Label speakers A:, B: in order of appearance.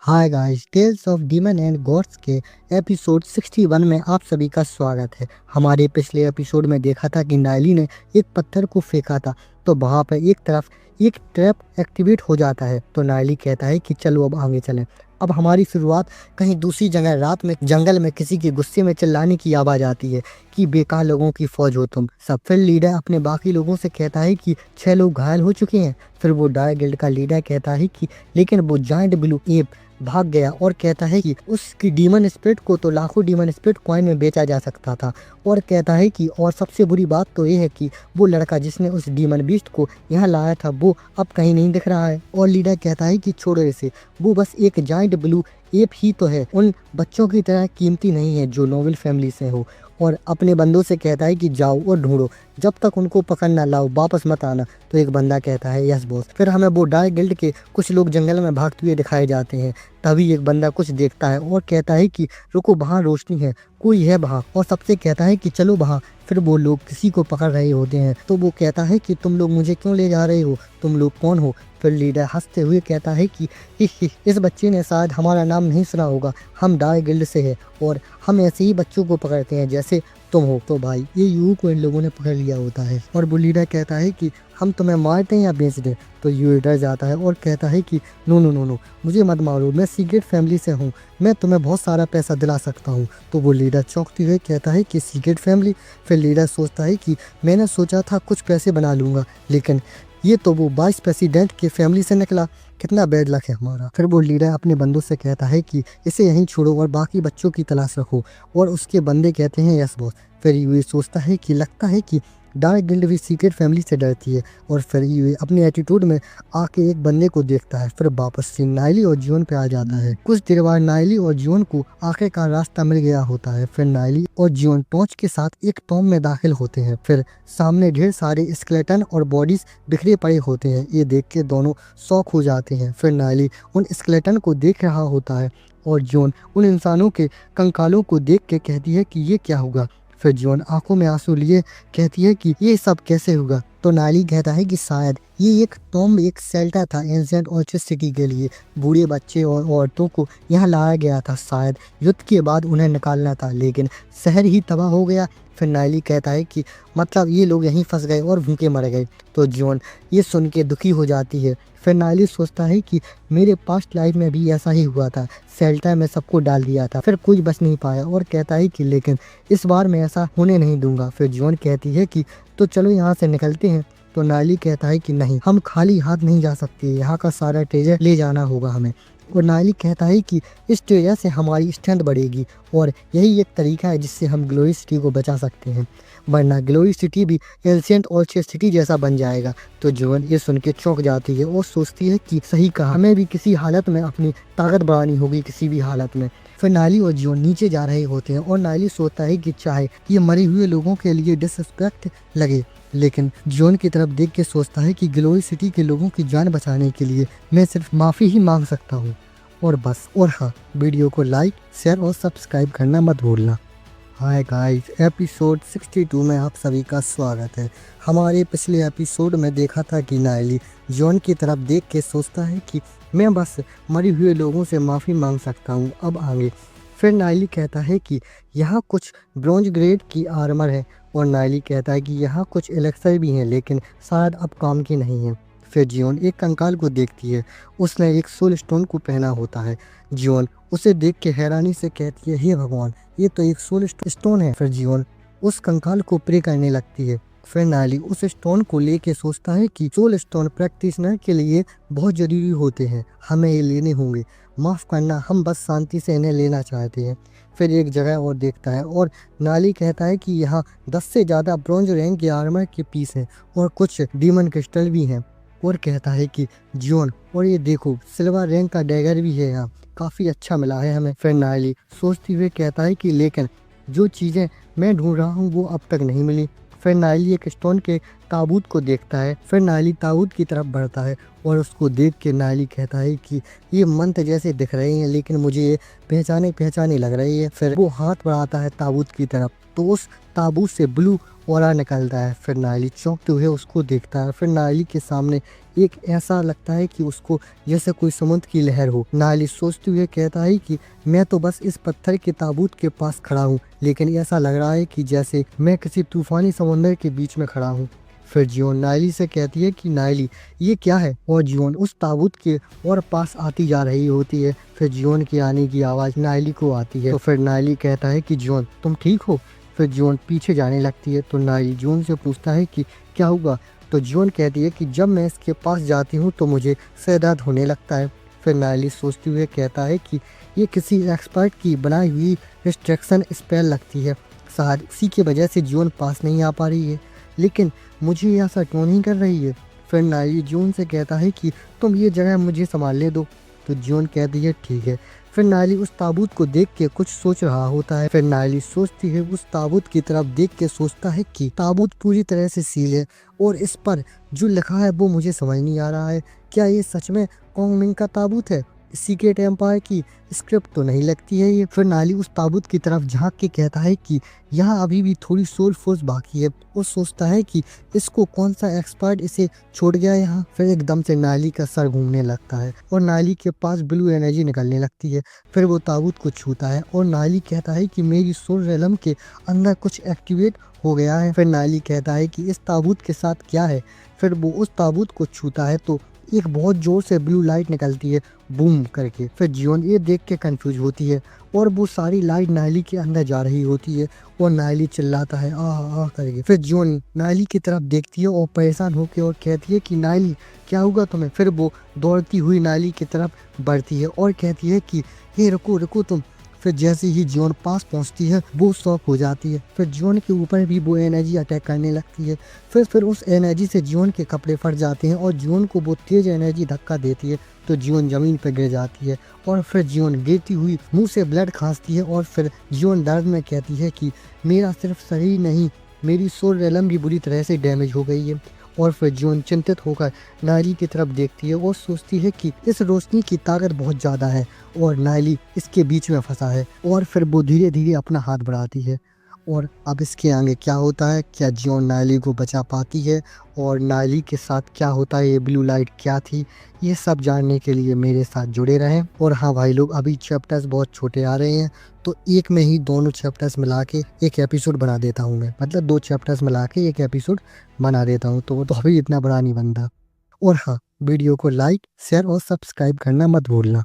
A: Hi guys, tales of demon and gods के episode 61 में आप सभी का स्वागत है। हमारे पिछले एपिसोड में देखा था कि नायली ने एक पत्थर को फेंका था, तो वहाँ पर एक तरफ एक ट्रैप एक्टिवेट हो जाता है। तो नायली कहता है कि चलो अब आगे चलें। अब हमारी शुरुआत कहीं दूसरी जगह रात में जंगल में किसी के गुस्से में चिल्लाने की आवाज़ आती है कि बेकार लोगों की फौज हो तुम सब। फिर लीडर अपने बाकी लोगों से कहता है कि 6 लोग घायल हो चुके हैं। फिर वो डायर गिल्ड का लीडर कहता है कि लेकिन वो जायंट ब्लू एप भाग गया और कहता है कि उसकी डीमन स्पिरिट को तो लाखों डीमन स्पिरिट कॉइन में बेचा जा सकता था। और कहता है कि और सबसे बुरी बात तो ये है कि वो लड़का जिसने उस डीमन बीस्ट को यहाँ लाया था वो अब कहीं नहीं दिख रहा है। और लीडर कहता है कि छोड़ो इसे, वो बस एक जाइंट ब्लू एप ही तो है, उन बच्चों की तरह कीमती नहीं है जो नोबल फैमिली से हो। और अपने बंदों से कहता है कि जाओ और ढूंढो, जब तक उनको पकड़ ना लाओ वापस मत आना। तो एक बंदा कहता है यस बॉस। फिर हमें वो डायर गिल्ड के कुछ लोग जंगल में भागते हुए दिखाए जाते हैं। तभी एक बंदा कुछ देखता है और कहता है कि रुको, वहाँ रोशनी है, कोई है वहाँ। और सबसे कहता है कि चलो वहाँ। फिर वो लोग किसी को पकड़ रहे होते हैं, तो वो कहता है कि तुम लोग मुझे क्यों ले जा रहे हो, तुम लोग कौन हो। फिर लीडर हंसते हुए कहता है कि ही, इस बच्चे ने शायद हमारा नाम नहीं सुना होगा, हम डायर गिल्ड से है और हम ऐसे ही बच्चों को पकड़ते हैं जैसे तुम हो। तो भाई ये यू को इन लोगों ने पकड़ लिया होता है। और वो लीडर कहता है कि हम तुम्हें मारते हैं या बेच दें। तो यू डर जाता है और कहता है कि नो नो नो नो, मुझे मत मारो, मैं सीक्रेट फैमिली से हूँ, मैं तुम्हें बहुत सारा पैसा दिला सकता हूँ। तो वो लीडर चौंकते हुए कहता है कि सीक्रेट फैमिली। फिर लीडर सोचता है कि मैंने सोचा था कुछ पैसे बना लूँगा, लेकिन ये तो वो वाइस प्रेसिडेंट के फैमिली से निकला, कितना बैड लक है हमारा। फिर वो लीडर अपने बंदों से कहता है कि इसे यहीं छोड़ो और बाकी बच्चों की तलाश रखो। और उसके बंदे कहते हैं यस बॉस। फिर ये सोचता है कि लगता है कि डार्क गिल्ड भी सीक्रेट फैमिली से डरती है। और फिर ये अपने एटीट्यूड में आके एक बंदे को देखता है। फिर वापस से नायली और जीवन पे आ जाता है। कुछ देर बाद नायली और जीवन को आखिरकार रास्ता मिल गया होता है। फिर नायली और जीवन टॉर्च के साथ एक टॉम में दाखिल होते हैं। फिर सामने ढेर सारे स्केलेटन और बॉडीज बिखरे पड़े होते हैं। ये देख के दोनों शॉक हो जाते हैं। फिर नायली उन स्केलेटन को देख रहा होता है और जॉन उन इंसानों के कंकालों को देख के कहती है कि ये क्या होगा। फिर जॉन आंखों में आंसू लिए कहती है कि ये सब कैसे होगा। तो नायली कहता है कि शायद ये एक टॉम्ब, एक शेल्टर था एंशिएंट ऑर्चिड सिटी के लिए। बूढ़े बच्चे और औरतों को यहाँ लाया गया था, शायद युद्ध के बाद उन्हें निकालना था, लेकिन शहर ही तबाह हो गया। फिर नायली कहता है कि मतलब ये लोग यहीं फंस गए और भूखे मर गए। तो जॉन ये सुन के दुखी हो जाती है। फिर नायली सोचता है कि मेरे पास्ट लाइफ में भी ऐसा ही हुआ था, शेल्टर में सबको डाल दिया था, फिर कोई बच नहीं पाया। और कहता है कि लेकिन इस बार मैं ऐसा होने नहीं दूंगा। फिर जॉन कहती है कि तो चलो यहाँ से निकलते हैं। तो नायली कहता है कि नहीं, हम खाली हाथ नहीं जा सकते, यहाँ का सारा ट्रेजर ले जाना होगा हमें। और नायली कहता है कि इस ट्रेजर से हमारी स्ट्रेंथ बढ़ेगी और यही एक तरीका है जिससे हम ग्लोरी सिटी को बचा सकते हैं, वरना ग्लोरी सिटी भी एंशिएंट ऑर्चिड सिटी जैसा बन जाएगा। तो जॉन ये सुन के चौंक जाती है और सोचती है कि सही कहा, हमें भी किसी हालत में अपनी ताकत बढ़ानी होगी, किसी भी हालत में। फिर नायली और जॉन नीचे जा रहे होते हैं और नायली सोचता है कि चाहे ये मरे हुए लोगों के लिए डिसरिस्पेक्ट लगे, लेकिन जॉन की तरफ देख के सोचता है कि ग्लोरी सिटी के लोगों की जान बचाने के लिए मैं सिर्फ माफ़ी ही मांग सकता हूँ। और बस। और हाँ, वीडियो को लाइक, शेयर और सब्सक्राइब करना मत भूलना। हाय गाइस, एपिसोड 62 में आप सभी का स्वागत है। हमारे पिछले एपिसोड में देखा था कि नायली जॉन की तरफ देख के सोचता है कि मैं बस मरे हुए लोगों से माफ़ी मांग सकता हूँ, अब आगे। फिर नायली कहता है कि यहाँ कुछ ब्रॉन्ज ग्रेड की आर्मर है। और नायली कहता है कि यहाँ कुछ एलेक्सर भी हैं, लेकिन शायद अब काम की नहीं है। फिर जियोन एक कंकाल को देखती है, उसने एक सोल स्टोन को पहना होता है। जियोन उसे देख के हैरानी से कहती है हे भगवान, ये तो एक सोल स्टोन है। फिर जियोन उस कंकाल को प्रे करने लगती है। फिर नायली उस स्टोन को लेके सोचता है कि सोल स्टोन प्रैक्टिशनर के लिए बहुत ज़रूरी होते हैं, हमें ये लेने होंगे, माफ़ करना, हम बस शांति से इन्हें लेना चाहते हैं। फिर एक जगह और देखता है और नायली कहता है कि यहाँ 10 से ज़्यादा ब्रॉन्ज रैंक के आर्मर के पीस हैं और कुछ डीमन क्रिस्टल भी हैं। और कहता है कि जियोन, और ये देखो सिल्वर रैंक का डैगर भी है, यहाँ काफ़ी अच्छा मिला है हमें। फिर नायली सोचते हुए कहता है कि लेकिन जो चीज़ें मैं ढूंढ रहा हूँ वो अब तक नहीं मिली। फिर नायली एक स्टोन के ताबूत को देखता है। फिर नायली ताबूत की तरफ बढ़ता है और उसको देख के नायली कहता है कि ये मंत्र जैसे दिख रहे हैं, लेकिन मुझे ये पहचाने पहचाने लग रही है। फिर वो हाथ बढ़ाता है ताबूत की तरफ, तो उस ताबूत से ब्लू ऑरा निकलता है। फिर नायली चौंकते हुए उसको देखता है। फिर नायली के सामने एक ऐसा लगता है कि उसको जैसे कोई समुद्र की लहर हो। नायली सोचते हुए कहता है कि मैं तो बस इस पत्थर के ताबूत के पास खड़ा हूँ, लेकिन ऐसा लग रहा है कि जैसे मैं किसी तूफानी समंदर के बीच में खड़ा हूँ। फिर जियोन नायली से कहती है कि नायली ये क्या है, और जियोन उस ताबूत के और पास आती जा रही होती है। फिर जियोन के आने की आवाज़ नायली को आती है, तो फिर नायली कहता है कि जियोन तुम ठीक हो। फिर जियोन पीछे जाने लगती है, तो नायली जियोन से पूछता है कि क्या हुआ। तो जियोन कहती है कि जब मैं इसके पास जाती हूँ तो मुझे सर दर्द होने लगता है। फिर नायली सोचते हुए कहता है कि ये किसी एक्सपर्ट की बनाई हुई रिस्ट्रिक्शन स्पेल लगती है, शायद उसी की वजह से जियोन पास नहीं आ पा रही है, लेकिन मुझे ऐसा क्यों नहीं कर रही है। फिर नायली जियोन से कहता है कि तुम ये जगह मुझे संभालने दो। तो जियोन कहती है ठीक है। फिर नायली उस ताबूत को देख के कुछ सोच रहा होता है। फिर नायली सोचती है उस ताबूत की तरफ देख के सोचता है कि ताबूत पूरी तरह से सील है और इस पर जो लिखा है वो मुझे समझ नहीं आ रहा है। क्या ये सच में कोंगमिंग का ताबूत है? सीक्रेट एम्पायर की स्क्रिप्ट तो नहीं लगती है ये। फिर नायली उस ताबूत की तरफ झांक के कहता है कि यहाँ अभी भी थोड़ी सोल फोर्स बाकी है। वो सोचता है कि इसको कौन सा एक्सपर्ट इसे छोड़ गया यहाँ। फिर एकदम से नायली का सर घूमने लगता है और नायली के पास ब्लू एनर्जी निकलने लगती है। फिर वो ताबूत को छूता है और नायली कहता है कि मेरी सोल रेलम के अंदर कुछ एक्टिवेट हो गया है। फिर नायली कहता है कि इस ताबूत के साथ क्या है। फिर वो उस ताबूत को छूता है तो एक बहुत जोर से ब्लू लाइट निकलती है, बूम करके। फिर जियोन ये देख के कंफ्यूज होती है और वो सारी लाइट नायली के अंदर जा रही होती है और नायली चिल्लाता है आ करके। फिर जियोन नायली की तरफ देखती है और परेशान होकर और कहती है कि नायली क्या होगा तुम्हें। फिर वो दौड़ती हुई नायली की तरफ बढ़ती है और कहती है कि हे रुको रुको तुम। फिर जैसे ही जियोन पास पहुंचती है वो शॉक हो जाती है। फिर जियोन के ऊपर भी वो एनर्जी अटैक करने लगती है। फिर उस एनर्जी से जियोन के कपड़े फट जाते हैं और जियोन को वो तेज एनर्जी धक्का देती है, तो जियोन ज़मीन पर गिर जाती है और फिर जियोन गिरती हुई मुंह से ब्लड खांसती है और फिर जियोन दर्द में कहती है कि मेरा सिर्फ शरीर नहीं, मेरी सोल रेलम भी बुरी तरह से डैमेज हो गई है। और फिर जियोन चिंतित होकर नायली की तरफ देखती है और सोचती है कि इस रोशनी की ताकत बहुत ज़्यादा है और नायली इसके बीच में फंसा है। और फिर वो धीरे धीरे अपना हाथ बढ़ाती है। और अब इसके आगे क्या होता है, क्या जियोन नायली को बचा पाती है और नायली के साथ क्या होता है, ये ब्लू लाइट क्या थी, ये सब जानने के लिए मेरे साथ जुड़े रहें। और हाँ भाई लोग, अभी चैप्टर्स बहुत छोटे आ रहे हैं तो एक में ही दोनों चैप्टर्स मिला के एक एपिसोड बना देता हूँ मैं, मतलब 2 चैप्टर्स मिला के एक एपिसोड बना देता हूँ, तो वो तो अभी इतना बड़ा नहीं बनता। और हाँ, वीडियो को लाइक शेयर और सब्सक्राइब करना मत भूलना।